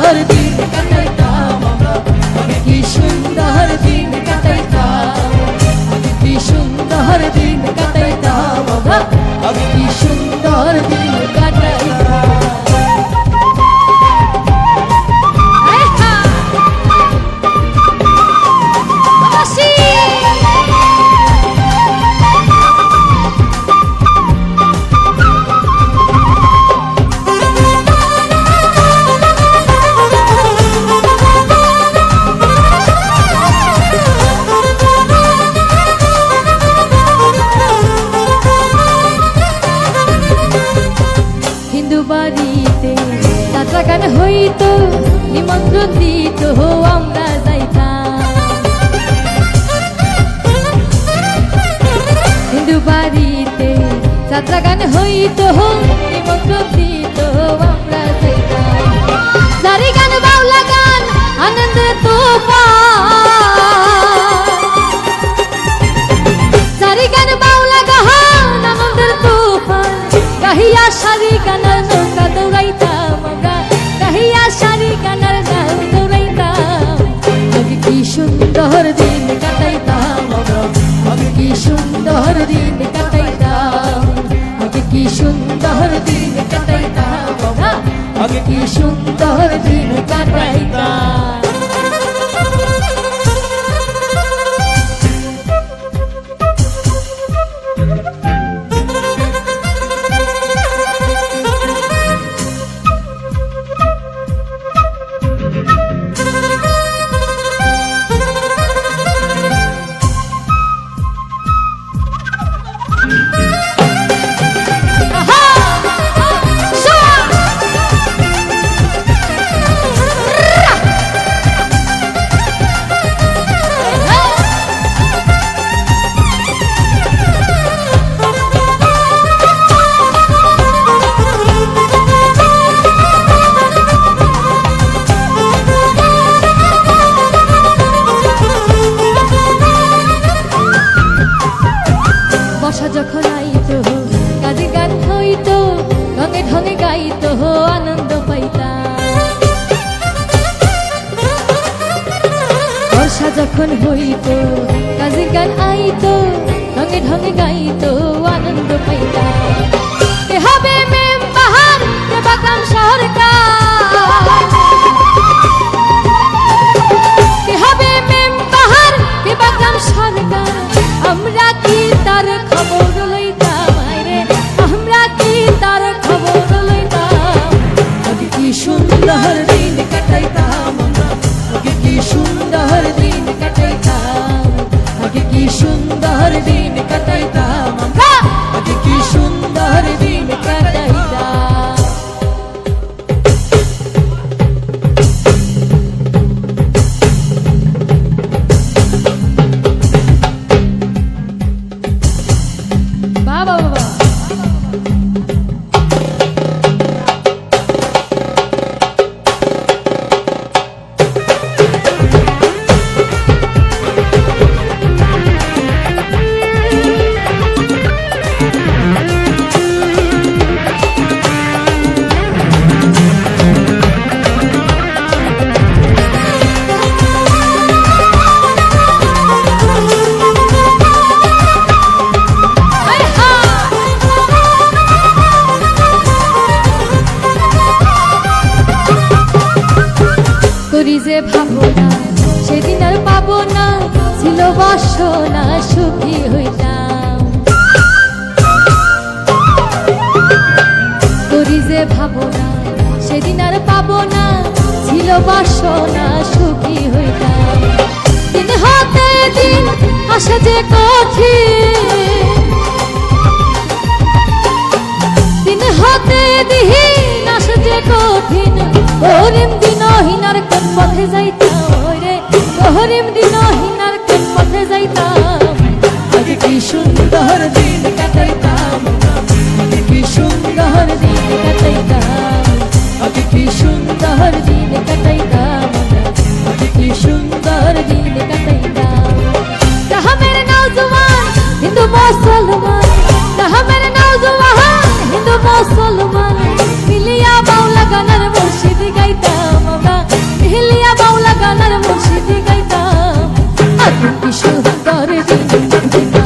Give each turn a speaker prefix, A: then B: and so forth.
A: সুন্দর দিন কাটাইতাম আমরা, আগে কি সুন্দর দিন কাটাইতাম, আগে কি সুন্দর দিন কাটাইতাম আমরা, আগে কি সুন্দর দিন কাটাইতাম। বাড়িতে যাত্রা গান হইতো, নিমন্ত্রণ দিত আমরা যাইতাম, হিন্দু বাড়িতে যাত্রা গান হইতো, নিমন্ত্রণ দিত আমরা যাইতাম। জারি গান বাউলা গান আনন্দের তুফান, জারি গান বাউলা গান আনন্দের তুফান, গাহিয়া সারি গানার নৌকা দৌড়াইতাম আমরা, গাহিয়া সারি গানার নাও দৌড়াইতাম। আগে কি সুন্দর দিন কাটাইতাম আমরা, আগে কি সুন্দর দিন কাটাইতাম, আগে কি সুন্দর দিন কাটাইতাম আমরা, আগে কি সুন্দর দিন কাটাইতাম। যখন আইতো কাজে গান হইতো, ঢঙে ঢঙে গাইতো আনন্দ পাইতাম। বর্ষা যখন হইতো কাজে গান আইতো, ঢঙে ঢঙে গাইতো আনন্দ পাইতাম। কে হবে মেম্বার, কে বাগান সরকার, কে হবে মেম্বার, কে বাগান সরকার, আমরা কি তার খবর লইতাম রে, আমরা কি তার খবর লইতাম। আগে কি সুন্দর দিন কাটাইতাম আমরা, আগে কি সুন্দর দিন কাটাইতাম, আগে কি সুন্দর দিন কাটাইতাম আমরা, আগে কি সুন্দর দিন কাটাইতাম। বাবা বাবা করি যে ভাবনা সেদিন আর পাবো না, ছিল বাসনা সুখী হইতাম। করি যে ভাবনা সেদিন আর পাবো না, ছিল বাসনা সুখী হইতাম। দিন হতে দিন আসে যে কঠিন, দিন হতে দিন আসে যে কঠিন, হরিম দিনহীনার কোন পথে যাইতাম রে, হরিম দিনহীনার কোন পথে যাইতাম। আগে কি সুন্দর দিন কাটাইতাম, আগে কি সুন্দর দিন কাটাইতাম, আগে কি সুন্দর দিন কাটাইতাম, আগে কি সুন্দর দিন কাটাইতাম। যাহা মেরে নওজওয়ান হিন্দু মুসলমান, যাহা মেরে নওজওয়ান হিন্দু মুসলমান, মিলিয়া বাউলা গানের মুর্শিদ গাইতাম আমরা, বাউলা গান আর মুর্শিদি গাইতাম। আর কি সুন্দর দিন